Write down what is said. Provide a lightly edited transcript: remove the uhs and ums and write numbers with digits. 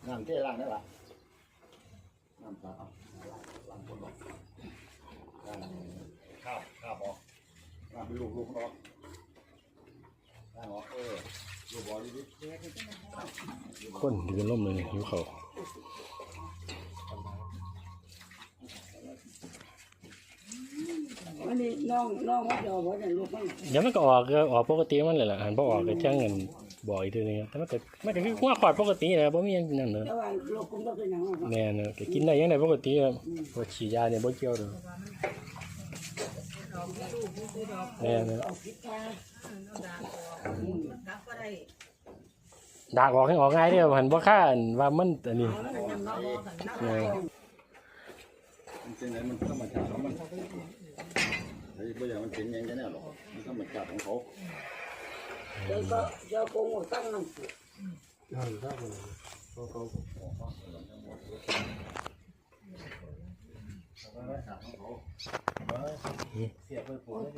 น้ำเท่ล่างได้ปะน้ำตาล่างคนออกข้าวออกน้ำเป็นลูกออกล่างออกลูกบอลดิ คนถือล่มเลยหิวเขาอันนี้น้องว่าจะบอกอย่างลูกมัน เดี๋ยวมันก็ออกปกติมันเลยล่ะหันพอออกก็แจ้งเงินบ่อยทีนึงแต่มันก็คือว่าขอดปกตินะบ่มีอย่างนั้นเลย แต่ว่าลูกคุณก็เป็นอย่างนั้น แม่นก็กินได้ยังไงปกติครับบ่ฉีดยาเนี่ยบ่เกี่ยวเลยแม่น เอาพิษตา ดากออกให้ออกง่ายเด้อหันบ่ค่าว่ามันอันนี้ มันเป็นไงมันธรรมชาติของมันไอ้ตัวอย่างมันเป็นยังไงเนี่ยหรอมันธรรมชาติของเขา เจ้าโกงตั้งนั่น เสียบไปปวด